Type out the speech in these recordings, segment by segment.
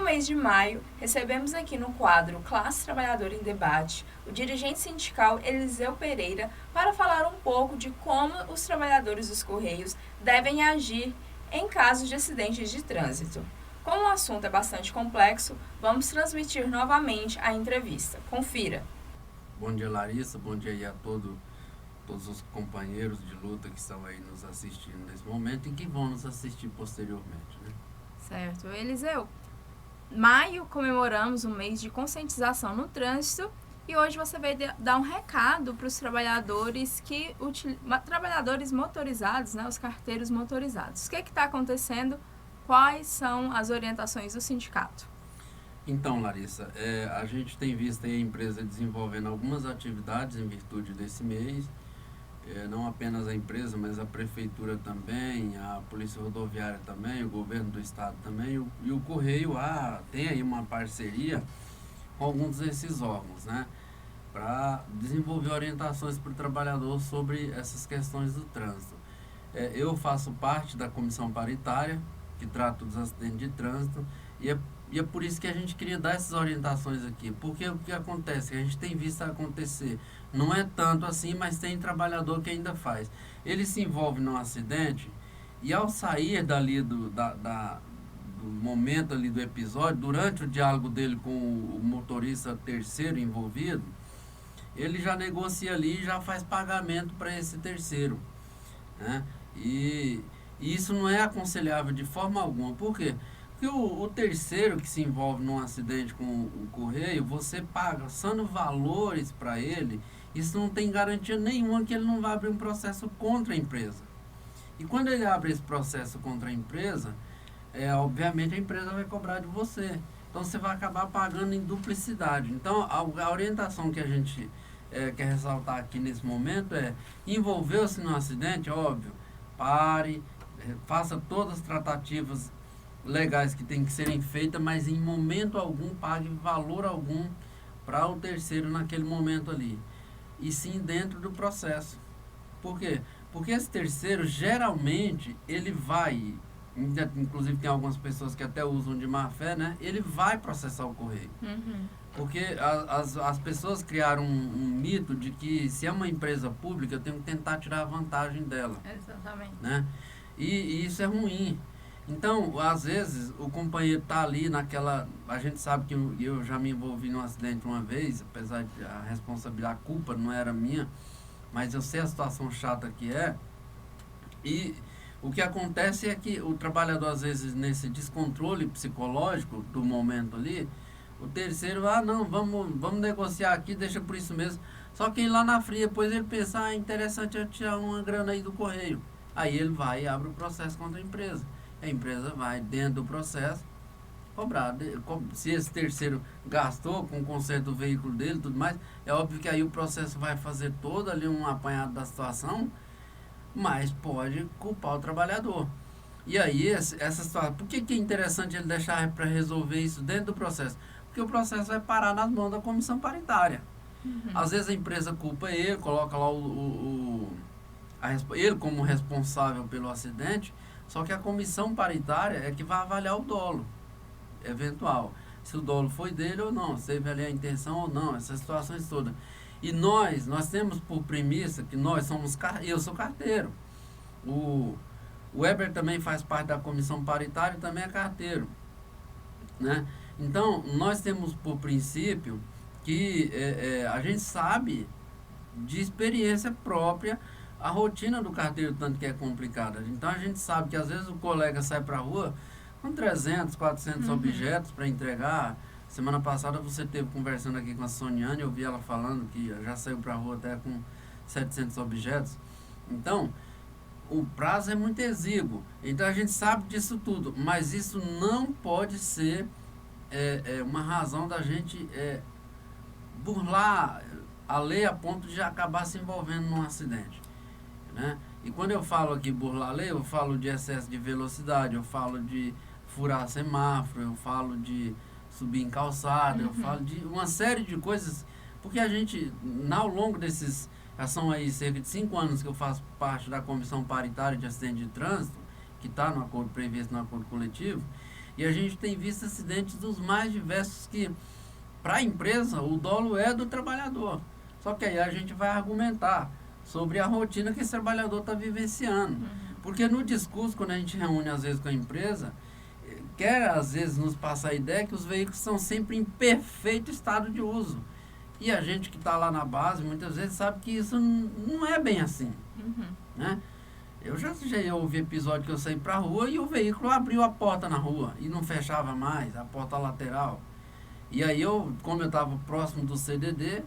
mês de maio, recebemos aqui no quadro Classe Trabalhadora em Debate o dirigente sindical Eliseu Pereira para falar um pouco de como os trabalhadores dos Correios devem agir em casos de acidentes de trânsito. Como o assunto é bastante complexo, vamos transmitir novamente a entrevista. Confira. Bom dia, Larissa. Bom dia aí a todos os companheiros de luta que estão aí nos assistindo nesse momento e que vão nos assistir posteriormente, né? Certo. Eliseu, maio comemoramos um mês de conscientização no trânsito e hoje você veio dar um recado para os trabalhadores trabalhadores motorizados, né, os carteiros motorizados. O que está acontecendo? Quais são as orientações do sindicato? Então, Larissa, a gente tem visto aí a empresa desenvolvendo algumas atividades em virtude desse mês, não apenas a empresa, mas a prefeitura também, a polícia rodoviária também, o governo do estado também, e o Correio tem aí uma parceria com alguns desses órgãos, né, para desenvolver orientações para o trabalhador sobre essas questões do trânsito. Eu faço parte da comissão paritária, que trata dos acidentes de trânsito, e é por isso que a gente queria dar essas orientações aqui, porque o que acontece, que a gente tem visto acontecer, não é tanto assim, mas tem trabalhador que ainda faz. Ele se envolve num acidente e ao sair dali do momento ali do episódio, durante o diálogo dele com o motorista terceiro envolvido, ele já negocia ali e já faz pagamento para esse terceiro, né? E isso não é aconselhável de forma alguma. Por quê? Porque o terceiro que se envolve num acidente com o Correio, você paga passando valores para ele, isso não tem garantia nenhuma que ele não vai abrir um processo contra a empresa. E quando ele abre esse processo contra a empresa, obviamente a empresa vai cobrar de você. Então você vai acabar pagando em duplicidade. Então a orientação que a gente quer ressaltar aqui nesse momento é: envolveu-se no acidente, óbvio, pare, faça todas as tratativas legais que tem que serem feitas, mas em momento algum pague valor algum para o terceiro naquele momento ali. E sim dentro do processo. Por quê? Porque esse terceiro, geralmente, ele vai, inclusive tem algumas pessoas que até usam de má fé, né? Ele vai processar o Correio. Porque as pessoas criaram um mito de que se é uma empresa pública, eu tenho que tentar tirar a vantagem dela. Exatamente. Né? E isso é ruim. Então, às vezes, o companheiro está ali naquela... A gente sabe que eu já me envolvi num acidente uma vez, apesar de a responsabilidade, a culpa não era minha, mas eu sei a situação chata que é. E o que acontece é que o trabalhador, às vezes, nesse descontrole psicológico do momento ali, o terceiro, não, vamos negociar aqui, deixa por isso mesmo. Só que lá na fria, depois ele pensa, interessante eu tirar uma grana aí do Correio. Aí ele vai e abre o processo contra a empresa. A empresa vai, dentro do processo, cobrar. Se esse terceiro gastou com o conserto do veículo dele e tudo mais, é óbvio que aí o processo vai fazer todo ali um apanhado da situação, mas pode culpar o trabalhador. E aí, essa situação, por que é interessante ele deixar para resolver isso dentro do processo? Porque o processo vai parar nas mãos da comissão paritária. Às vezes a empresa culpa ele, coloca lá ele como responsável pelo acidente, só que a comissão paritária é que vai avaliar o dolo eventual. Se o dolo foi dele ou não, se teve ali a intenção ou não, essas situações todas. E nós temos por premissa que nós somos, eu sou carteiro. O Weber também faz parte da comissão paritária e também é carteiro, né? Então, nós temos por princípio que a gente sabe de experiência própria a rotina do carteiro, tanto que é complicada. Então, a gente sabe que às vezes o colega sai para a rua com 300, 400 objetos para entregar. Semana passada você esteve conversando aqui com a Soniane, eu vi ela falando que já saiu para a rua até com 700 objetos. Então, o prazo é muito exíguo. Então, a gente sabe disso tudo, mas isso não pode ser uma razão da gente burlar a lei a ponto de acabar se envolvendo num acidente, né? E quando eu falo aqui burlar a lei, eu falo de excesso de velocidade, eu falo de furar semáforo, eu falo de subir em calçada, eu falo de uma série de coisas, porque a gente, ao longo desses, já são aí cerca de 5 anos que eu faço parte da comissão paritária de acidente de trânsito, que está no acordo previsto no acordo coletivo, E a gente tem visto acidentes dos mais diversos que, para a empresa, o dolo é do trabalhador. Só que aí a gente vai argumentar sobre a rotina que esse trabalhador está vivenciando. Porque no discurso, quando a gente reúne às vezes com a empresa, quer às vezes nos passar a ideia que os veículos são sempre em perfeito estado de uso. E a gente que está lá na base, muitas vezes sabe que isso não é bem assim. Né? Eu já ouvi episódio que eu saí para a rua e o veículo abriu a porta na rua e não fechava mais, a porta lateral. E aí como eu estava próximo do CDD,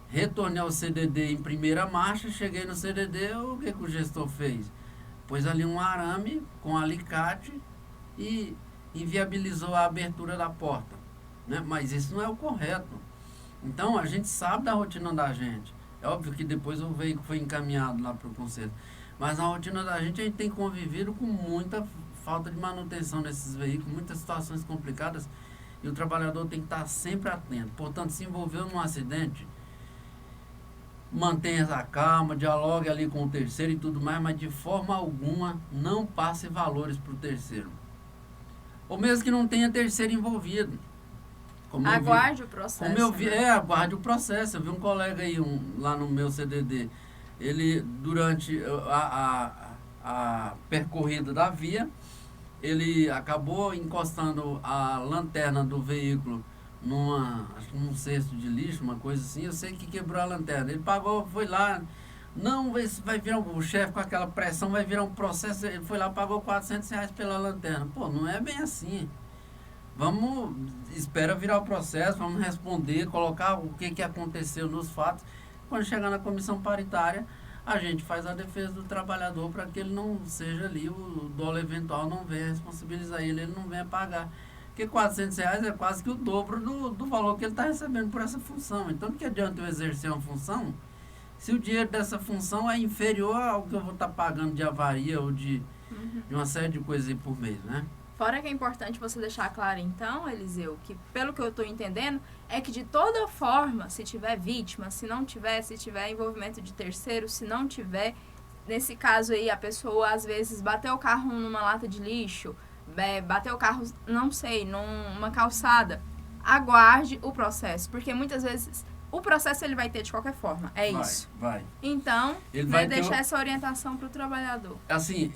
retornei ao CDD em primeira marcha, cheguei no CDD, o que o gestor fez? Pôs ali um arame com alicate e inviabilizou a abertura da porta. Né? Mas isso não é o correto. Então, a gente sabe da rotina da gente. É óbvio que depois o veículo foi encaminhado lá para o conserto. Mas na rotina da gente, a gente tem convivido com muita falta de manutenção desses veículos, muitas situações complicadas, e o trabalhador tem que estar sempre atento. Portanto, se envolveu num acidente, mantenha a calma, dialogue ali com o terceiro e tudo mais, mas de forma alguma não passe valores para o terceiro. Ou mesmo que não tenha terceiro envolvido. Aguarde o processo. Como eu vi, aguarde o processo. Eu vi um colega aí, lá no meu CDD, ele, durante a percorrida da via, ele acabou encostando a lanterna do veículo acho que num cesto de lixo, uma coisa assim. Eu sei que quebrou a lanterna. Ele pagou, foi lá, não, vai virar o chefe com aquela pressão, vai virar um processo. Ele foi lá, pagou R$400 pela lanterna. Pô, não é bem assim. Espera virar o processo, vamos responder, colocar o que aconteceu nos fatos. Quando chegar na comissão paritária, a gente faz a defesa do trabalhador para que ele não seja ali, o dolo eventual não venha responsabilizar ele não venha pagar. Porque R$400 é quase que o dobro do valor que ele está recebendo por essa função. Então, que adianta eu exercer uma função se o dinheiro dessa função é inferior ao que eu vou estar pagando de avaria ou de uma série de coisas aí por mês, né? Fora que é importante você deixar claro, então, Eliseu, que pelo que eu estou entendendo, é que de toda forma, se tiver vítima, se tiver envolvimento de terceiro, se não tiver, nesse caso aí, a pessoa às vezes bateu o carro numa lata de lixo, bateu o carro, não sei, numa calçada, aguarde o processo, porque muitas vezes o processo ele vai ter de qualquer forma, isso. Vai. Então, ele vai deixar essa orientação para o trabalhador. Assim,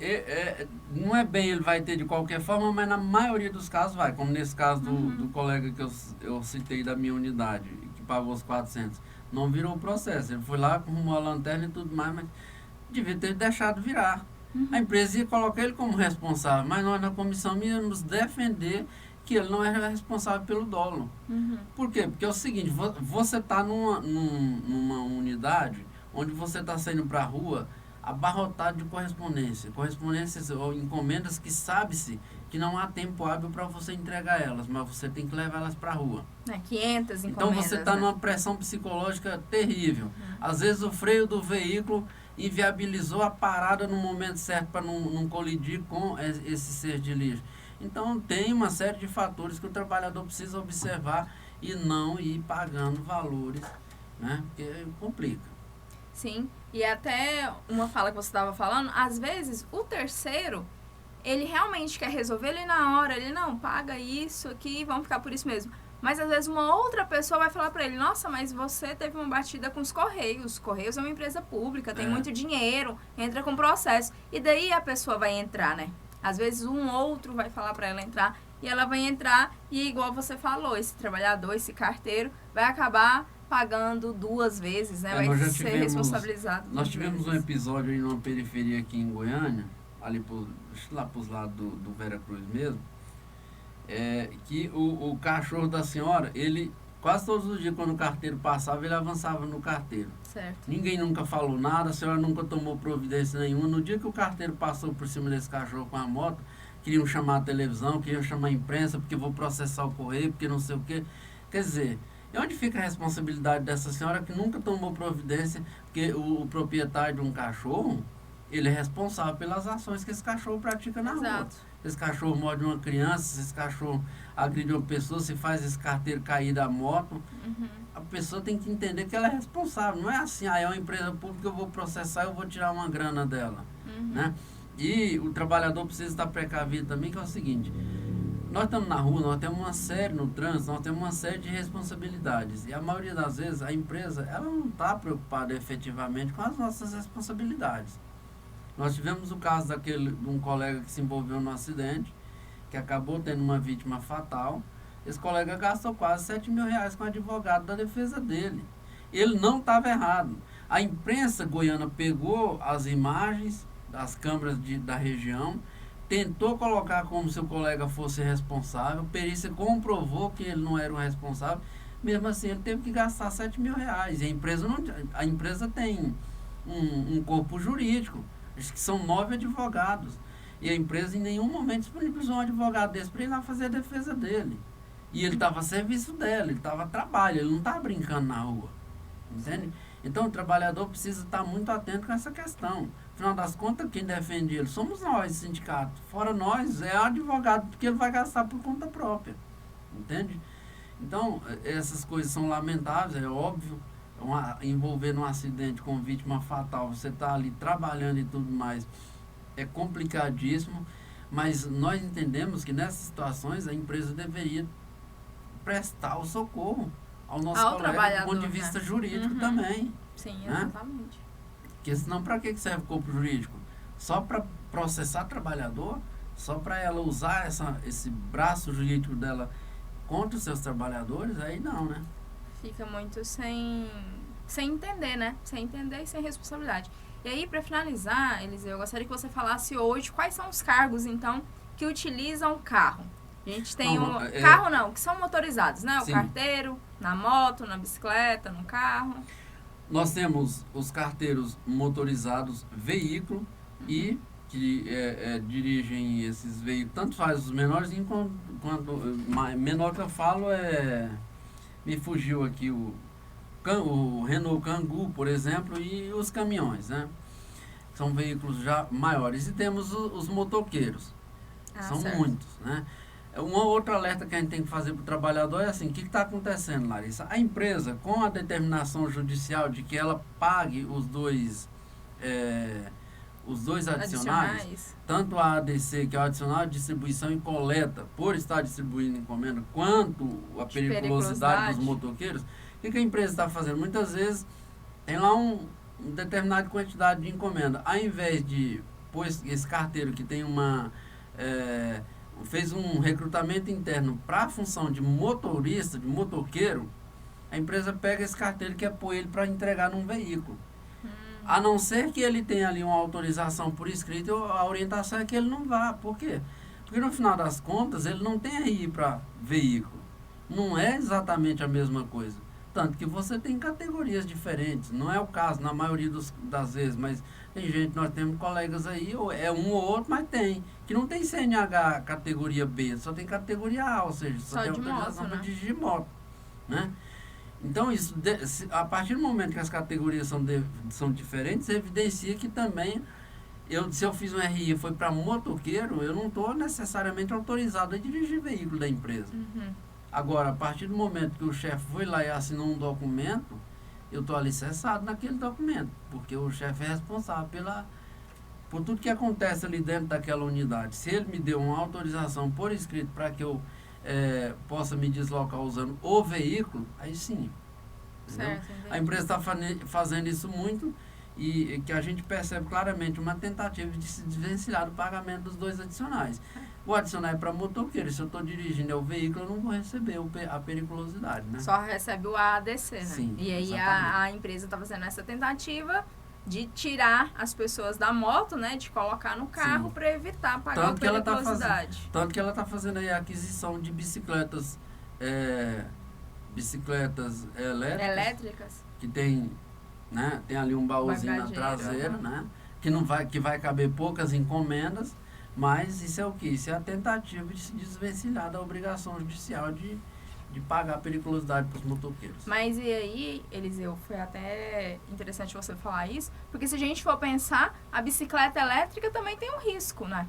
não é bem ele vai ter de qualquer forma, mas na maioria dos casos vai, como nesse caso do colega que eu citei da minha unidade, que pagou os 400. Não virou o processo, ele foi lá, arrumou a lanterna e tudo mais, mas devia ter deixado virar. A empresa ia colocar ele como responsável, mas nós na comissão íamos defender que ele não era responsável pelo dolo. Por quê? Porque é o seguinte, você está numa unidade onde você está saindo para a rua abarrotado de correspondências ou encomendas que sabe-se que não há tempo hábil para você entregar elas, mas você tem que levar elas para a rua. 500 encomendas. Então você está numa pressão psicológica terrível. Às vezes o freio do veículo inviabilizou a parada no momento certo para não colidir com esse cesto de lixo. Então, tem uma série de fatores que o trabalhador precisa observar e não ir pagando valores, né? Porque complica. Sim, e até uma fala que você estava falando, às vezes o terceiro, ele realmente quer resolver ele na hora, ele não, paga isso aqui, vamos ficar por isso mesmo. Mas às vezes uma outra pessoa vai falar para ele, nossa, mas você teve uma batida com os Correios é uma empresa pública, tem muito dinheiro, entra com processo. E daí a pessoa vai entrar, né? Às vezes um outro vai falar para ela entrar e ela vai entrar e igual você falou, esse trabalhador, esse carteiro vai acabar pagando 2 vezes, né? Vai ser responsabilizado. Nós tivemos um episódio aí numa periferia aqui em Goiânia, ali lá para os lados do Veracruz mesmo, que o cachorro da senhora, ele quase todos os dias quando o carteiro passava, ele avançava no carteiro. Certo. Ninguém nunca falou nada, a senhora nunca tomou providência nenhuma. No dia que o carteiro passou por cima desse cachorro com a moto, queriam chamar a televisão, queriam chamar a imprensa, porque vou processar o correio, porque não sei o quê. Quer dizer, e onde fica a responsabilidade dessa senhora que nunca tomou providência, porque o proprietário de um cachorro, ele é responsável pelas ações que esse cachorro pratica na rua. Se esse cachorro morde uma criança, se esse cachorro agride uma pessoa, se faz esse carteiro cair da moto, a pessoa tem que entender que ela é responsável. Não é assim, é uma empresa pública, eu vou processar, eu vou tirar uma grana dela. Né? E o trabalhador precisa estar precavido também, que é o seguinte, Nós estamos na rua, nós temos uma série no trânsito, nós temos uma série de responsabilidades. E a maioria das vezes a empresa ela não está preocupada efetivamente com as nossas responsabilidades. Nós tivemos o caso de um colega que se envolveu num acidente, que acabou tendo uma vítima fatal. Esse colega gastou quase R$7.000 com o advogado da defesa dele. Ele não estava errado. A imprensa goiana pegou as imagens das câmeras da região, tentou colocar como se o colega fosse responsável, a perícia comprovou que ele não era o responsável, mesmo assim ele teve que gastar R$7.000. E a empresa tem um corpo jurídico, acho que são 9 advogados, e a empresa em nenhum momento disponibilizou um advogado desse para ir lá fazer a defesa dele. E ele estava a serviço dela, ele estava a trabalho, ele não estava brincando na rua, entende? Então o trabalhador precisa estar muito atento com essa questão. Afinal das contas, quem defende ele somos nós, sindicato. Fora nós, é o advogado, porque ele vai gastar por conta própria. Entende? Então, essas coisas são lamentáveis, é óbvio. Envolver num acidente com vítima fatal, você está ali trabalhando e tudo mais, é complicadíssimo. Mas nós entendemos que nessas situações a empresa deveria prestar o socorro ao nosso colega do ponto de vista jurídico também. Sim, exatamente. Porque senão para que serve o corpo jurídico? Só para processar trabalhador? Só para ela usar esse braço jurídico dela contra os seus trabalhadores? Aí não, né? Fica muito sem entender, né? Sem entender e sem responsabilidade. E aí, para finalizar, Eliseu, eu gostaria que você falasse hoje quais são os cargos, então, que utilizam o carro. A gente tem que são motorizados, né? O carteiro, na moto, na bicicleta, no carro. Nós temos os carteiros motorizados veículo e que dirigem esses veículos, tanto faz os menores quanto menor que eu falo me fugiu aqui o Renault Kangoo, por exemplo, e os caminhões, né? São veículos já maiores. E temos os motoqueiros, são certo. Muitos, né? Uma outra alerta que a gente tem que fazer para o trabalhador é assim, o que está acontecendo, Larissa? A empresa, com a determinação judicial de que ela pague os dois adicionais, tanto a ADC, que é o adicional de distribuição e coleta, por estar distribuindo encomenda, quanto a periculosidade dos motoqueiros, o que a empresa está fazendo? Muitas vezes tem lá uma determinada quantidade de encomenda. Ao invés de pôr esse carteiro que tem fez um recrutamento interno para a função de motorista, de motoqueiro, a empresa pega esse carteiro que é pôr ele para entregar num veículo. A não ser que ele tenha ali uma autorização por escrito, a orientação é que ele não vá. Por quê? Porque no final das contas, ele não tem RI para veículo. Não é exatamente a mesma coisa. Tanto que você tem categorias diferentes. Não é o caso na maioria das vezes, mas tem gente, nós temos colegas aí, é um ou outro, mas tem, que não tem CNH categoria B, só tem categoria A, ou seja, só tem autorização para dirigir moto, né? Então, a partir do momento que as categorias são diferentes, evidencia que também, se eu fiz um RI e foi para motoqueiro, eu não estou necessariamente autorizado a dirigir veículo da empresa. Agora, a partir do momento que o chefe foi lá e assinou um documento, eu estou alicerçado naquele documento, porque o chefe é responsável por tudo que acontece ali dentro daquela unidade. Se ele me deu uma autorização por escrito para que eu possa me deslocar usando o veículo, aí sim. Certo, a empresa está fazendo isso muito e que a gente percebe claramente uma tentativa de se desvencilhar do pagamento dos dois adicionais. O adicional é para motoqueiro. Se eu estou dirigindo o veículo, eu não vou receber a periculosidade, né? Só recebe o ADC, né? Sim, e aí a empresa está fazendo essa tentativa de tirar as pessoas da moto, né? De colocar no carro para evitar pagar a periculosidade. Tanto que ela está fazendo aí a aquisição de bicicletas elétricas, que tem ali um baúzinho na traseira, né? Que vai caber poucas encomendas. Mas isso é o quê? Isso é a tentativa de se desvencilhar da obrigação judicial de pagar a periculosidade para os motoqueiros. Mas e aí, Eliseu, foi até interessante você falar isso, porque se a gente for pensar, a bicicleta elétrica também tem um risco, né?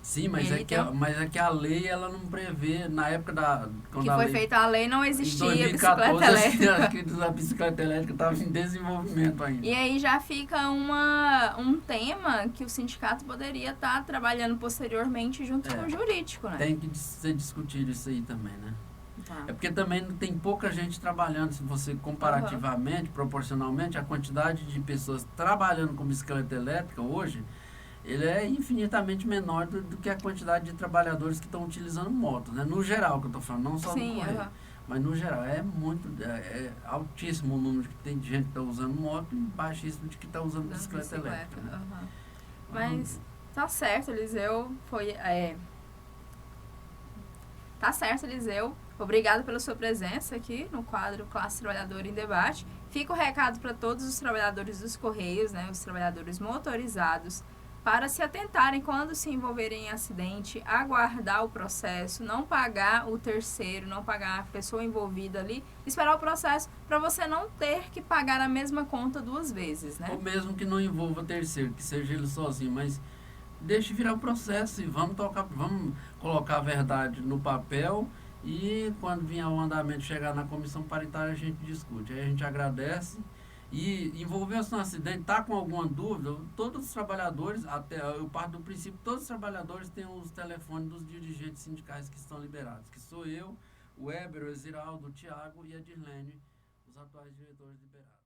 Sim, mas mas é que a lei ela não prevê, na época quando que a foi lei, feita a lei, não em existia 2014, bicicleta elétrica. acho que a bicicleta elétrica estava em desenvolvimento ainda. E aí já fica um tema que o sindicato poderia estar trabalhando posteriormente junto com o jurídico, né? Tem que ser discutido isso aí também, né? Tá. É porque também tem pouca gente trabalhando, se você comparativamente, proporcionalmente, a quantidade de pessoas trabalhando com bicicleta elétrica hoje, ele é infinitamente menor do que a quantidade de trabalhadores que estão utilizando motos, né? No geral, que eu estou falando, não só no correio. Mas no geral, é altíssimo o número que tem de gente que está usando moto e baixíssimo de que está usando bicicleta elétrica. Né? Mas tá certo, Eliseu. Tá certo, Eliseu. Obrigado pela sua presença aqui no quadro Classe Trabalhadora em Debate. Fica o recado para todos os trabalhadores dos Correios, né, os trabalhadores motorizados, para se atentarem quando se envolverem em acidente, aguardar o processo, não pagar o terceiro, não pagar a pessoa envolvida ali, esperar o processo para você não ter que pagar a mesma conta duas vezes, né? Ou mesmo que não envolva terceiro, que seja ele sozinho, mas deixe virar o processo e vamos colocar a verdade no papel e quando vier o andamento chegar na comissão paritária a gente discute. Aí a gente agradece. E envolveu-se no acidente, está com alguma dúvida, todos os trabalhadores, até eu parto do princípio, todos os trabalhadores têm os telefones dos dirigentes sindicais que estão liberados, que sou eu, o Weber, o Exiraldo, o Thiago e a Dirlene, os atuais diretores liberados.